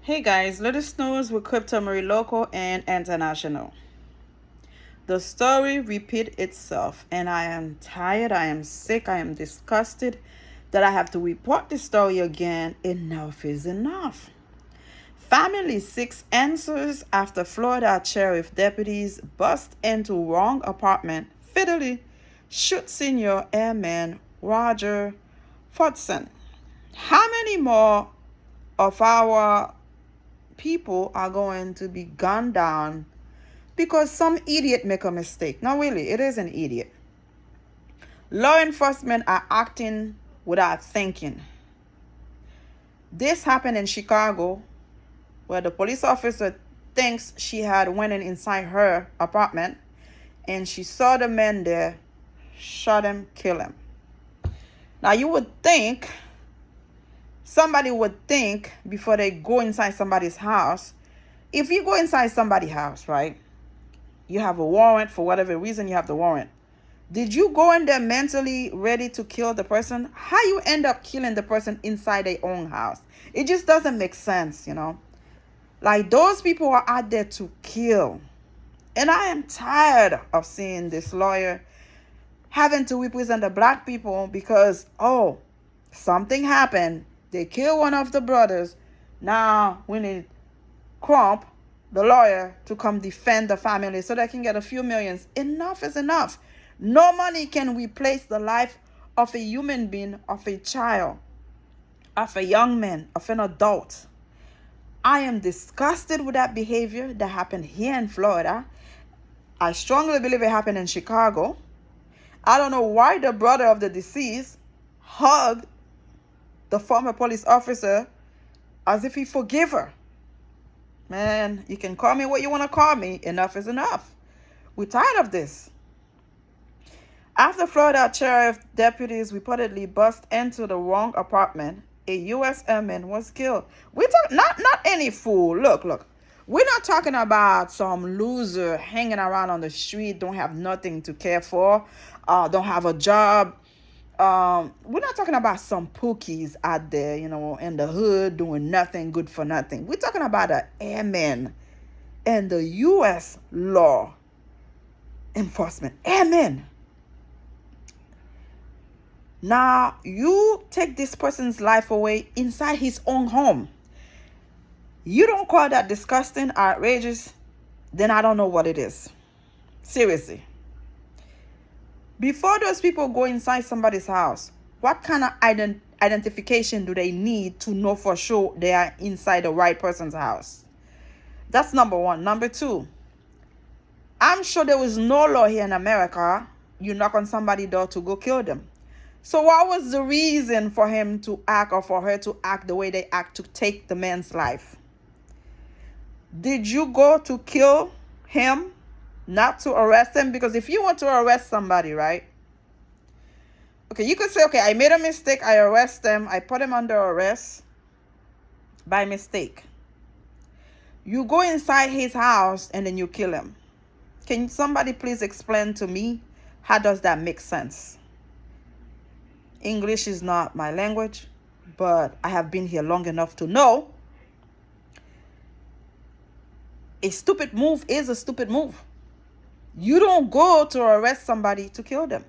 Hey guys, latest news with Crypto Marie local and international. The story repeat itself and I am tired, I am sick, I am disgusted that I have to report this story again. Enough is enough. Family seeks answers after Florida Sheriff Deputies bust into wrong apartment, fatally shoot senior airman Roger Fortson. How many more of our people are going to be gunned down because some idiot make a mistake? No, really, it is an idiot. Law enforcement are acting without thinking. This happened in Chicago, where the police officer thinks she had went inside her apartment and she saw the man there, shot him, kill him. Now you would think, somebody would think before they go inside somebody's house. If you go inside somebody's house, right, you have a warrant. For whatever reason, you have the warrant. Did you go in there mentally ready to kill the person? How you end up killing the person inside their own house? It just doesn't make sense, Like, those people are out there to kill. And I am tired of seeing this lawyer having to represent the black people because, something happened. They kill one of the brothers. Now we need Crump, the lawyer, to come defend the family so they can get a few millions. Enough is enough. No money can replace the life of a human being, of a child, of a young man, of an adult. I am disgusted with that behavior that happened here in Florida. I strongly believe it happened in Chicago. I don't know why the brother of the deceased hugged the former police officer as if he forgave her. Man, you can call me what you want to call me. Enough is enough. We're tired of this. After Florida Sheriff Deputies reportedly bust into the wrong apartment, a U.S. airman was killed. We talk not any fool. Look. We're not talking about some loser hanging around on the street, don't have nothing to care for, don't have a job. We're not talking about some pookies out there, in the hood doing nothing, good for nothing. We're talking about an airman and the U.S. law enforcement. Airmen. Now, you take this person's life away inside his own home. You don't call that disgusting, outrageous, then I don't know what it is. Seriously. Before those people go inside somebody's house, what kind of identification do they need to know for sure they are inside the right person's house? That's number one. Number two, I'm sure there was no law here in America. You knock on somebody's door to go kill them. So what was the reason for him to act or for her to act the way they act to take the man's life? Did you go to kill him, not to arrest him? Because if you want to arrest somebody, right? Okay, you could say, okay, I made a mistake. I arrest them. I put him under arrest by mistake. You go inside his house and then you kill him. Can somebody please explain to me, how does that make sense? English is not my language, but I have been here long enough to know a stupid move is a stupid move. You don't go to arrest somebody to kill them.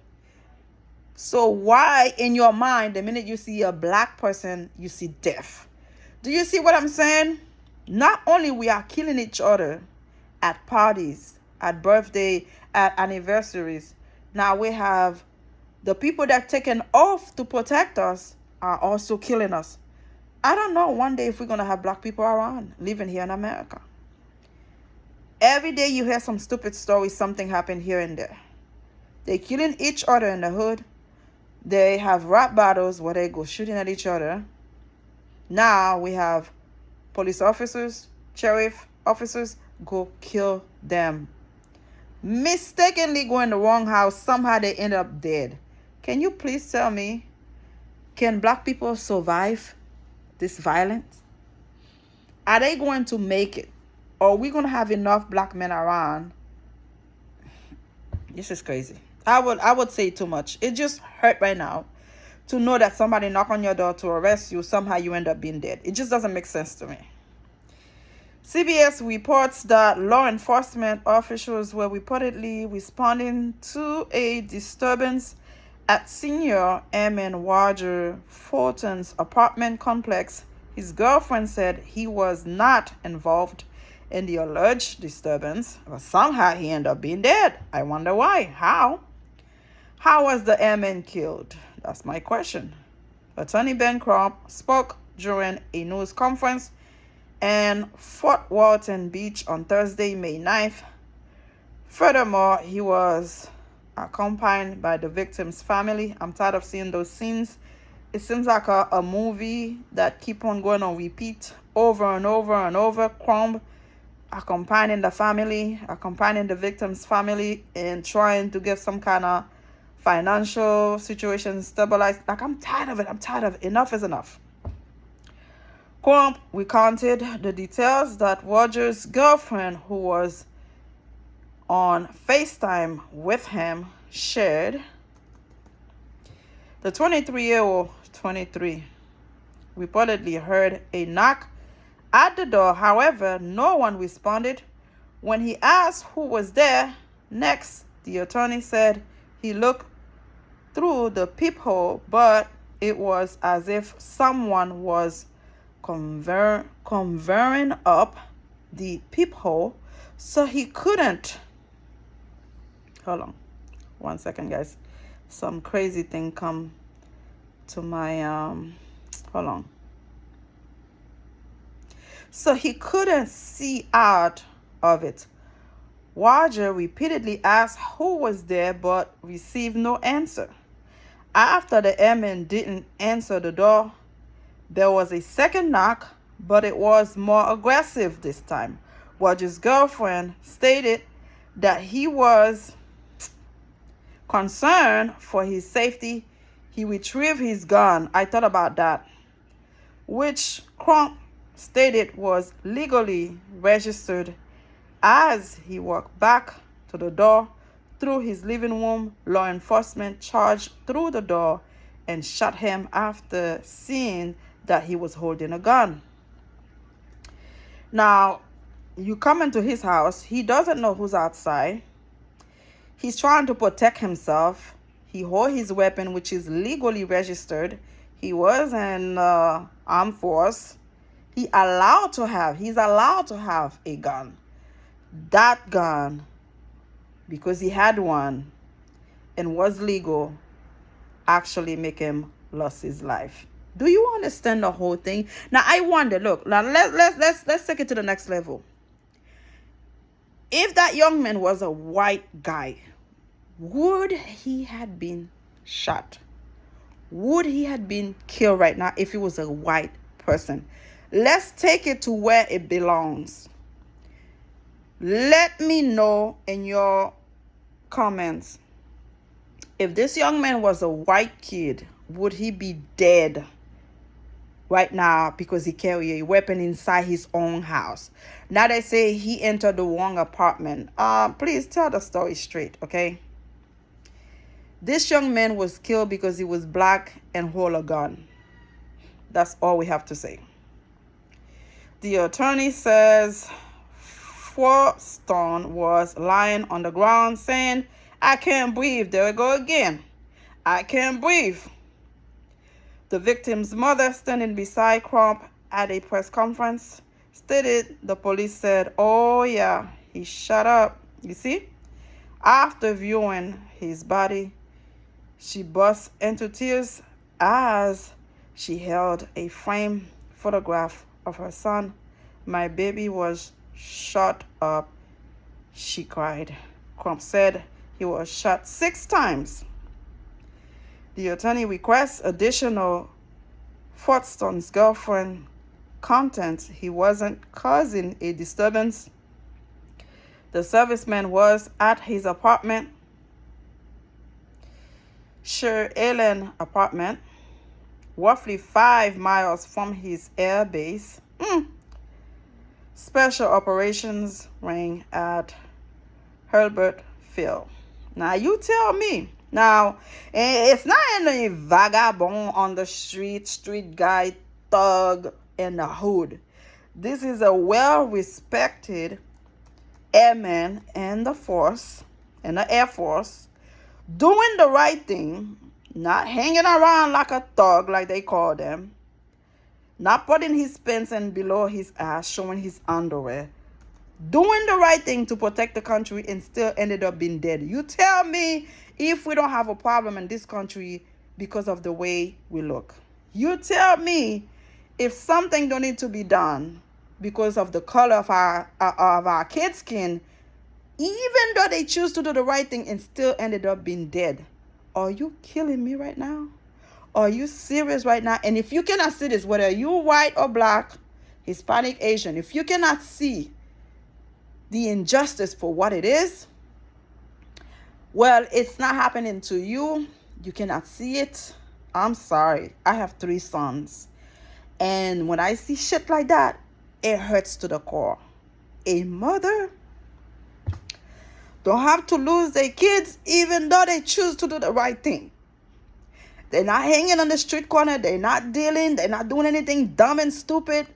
So why in your mind, the minute you see a black person, you see death? Do you see what I'm saying? Not only we are killing each other at parties, at birthday, at anniversaries, now we have the people that take an oath to protect us are also killing us. I don't know one day if we're going to have black people around living here in America. Every day you hear some stupid story, something happened here and there. They're killing each other in the hood. They have rap battles where they go shooting at each other. Now we have police officers, sheriff officers, go kill them. Mistakenly go in the wrong house. Somehow they end up dead. Can you please tell me, can black people survive this violence? Are they going to make it? Or are we going to have enough black men around? This is crazy. I would say too much. It just hurt right now to know that somebody knock on your door to arrest you. Somehow you end up being dead. It just doesn't make sense to me. CBS reports that law enforcement officials were reportedly responding to a disturbance at senior Airman Roger Fulton's apartment complex. His girlfriend said he was not involved in the alleged disturbance, but somehow he ended up being dead. I wonder why. How? How was the airman killed? That's my question. Attorney Ben Crump spoke during a news conference in Fort Walton Beach on Thursday, May 9th. Furthermore, he was accompanied by the victim's family. I'm tired of seeing those scenes. It seems like a movie that keep on going on repeat over and over and over. Crump accompanying the family, accompanying the victim's family, and trying to get some kind of financial situation stabilized. Like, I'm tired of it. I'm tired of it. Enough is enough. Crump recounted the details that Roger's girlfriend, who was on FaceTime with him, shared. The 23-year-old, reportedly heard a knock at the door. However, no one responded. When he asked who was there next, the attorney said he looked through the peephole, but it was as if someone was covering up the peephole, so he couldn't. Hold on 1 second, guys. Some crazy thing come to my hold on. So he couldn't see out of it. Roger repeatedly asked who was there, but received no answer. After the airman didn't answer the door, there was a second knock, but it was more aggressive this time. Roger's girlfriend stated that he was concerned for his safety. He retrieved his gun. I thought about that, which Crump stated was legally registered. As he walked back to the door through his living room, law enforcement charged through the door and shot him after seeing that he was holding a gun. Now, you come into his house. He doesn't know who's outside. He's trying to protect himself. He holds his weapon, which is legally registered. He was in armed force. He's allowed to have a gun. That gun, because he had one and was legal, actually make him lose his life. Do you understand the whole thing? Now I wonder, look, now let's take it to the next level. If that young man was a white guy, would he have been shot? Would he have been killed right now if he was a white person? Let's take it to where it belongs. Let me know in your comments. If this young man was a white kid, would he be dead right now because he carried a weapon inside his own house? Now they say he entered the wrong apartment. Please tell the story straight, okay? This young man was killed because he was black and hold a gun. That's all we have to say. The attorney says Forston was lying on the ground saying, "I can't breathe." There we go again. I can't breathe. The victim's mother, standing beside Crump at a press conference, stated the police said, "Oh yeah, he shut up." You see? After viewing his body, she burst into tears as she held a framed photograph of her son. "My baby was shot up," she cried. Crump said he was shot 6 times. The attorney requests additional Forston's girlfriend content. He wasn't causing a disturbance. The serviceman was at his apartment, Sher Allen apartment, roughly 5 miles from his air base. Special operations ring at Herbert Field. Now you tell me. Now, it's not any vagabond on the street guy, thug in the hood. This is a well-respected airman in the force, in the Air Force, doing the right thing, not hanging around like a thug, like they call them, not putting his pants in below his ass, showing his underwear, doing the right thing to protect the country, and still ended up being dead. You tell me if we don't have a problem in this country because of the way we look. You tell me if something don't need to be done because of the color of our kids' skin, even though they choose to do the right thing and still ended up being dead. Are you killing me right now? Are you serious right now? And if you cannot see this, whether you're white or black, Hispanic, Asian, if you cannot see the injustice for what it is, well, it's not happening to you. You cannot see it. I'm sorry. I have 3 sons. And when I see shit like that, it hurts to the core. A mother don't have to lose their kids even though they choose to do the right thing. They're not hanging on the street corner. They're not dealing. They're not doing anything dumb and stupid.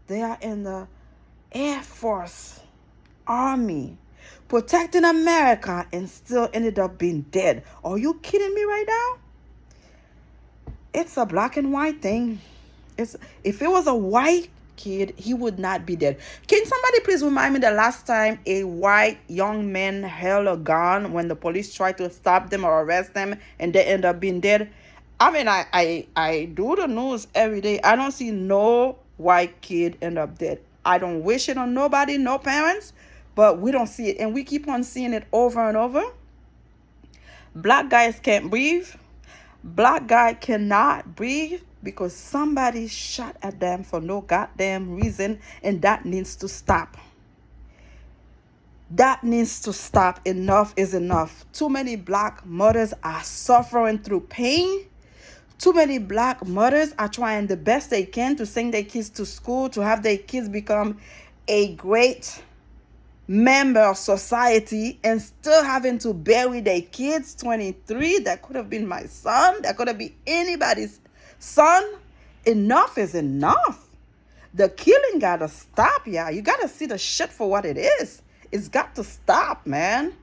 They are in the Air Force, Army, protecting America, and still ended up being dead. Are you kidding me right now? It's a black and white thing. If it was a white kid, he would not be dead. Can somebody please remind me the last time a white young man held a gun when the police tried to stop them or arrest them and they end up being dead? I mean, I do the news every day. I don't see no white kid end up dead. I don't wish it on nobody, no parents, but we don't see it. And we keep on seeing it over and over. Black guys can't breathe. Black guy cannot breathe because somebody shot at them for no goddamn reason, and that needs to stop. That needs to stop. Enough is enough. Too many black mothers are suffering through pain. Too many black mothers are trying the best they can to send their kids to school, to have their kids become a great member of society, and still having to bury their kids. 23, that could have been my son. That could have been anybody's son. Enough is enough. The killing gotta stop, yeah. You gotta see the shit for what it is. It's got to stop, man.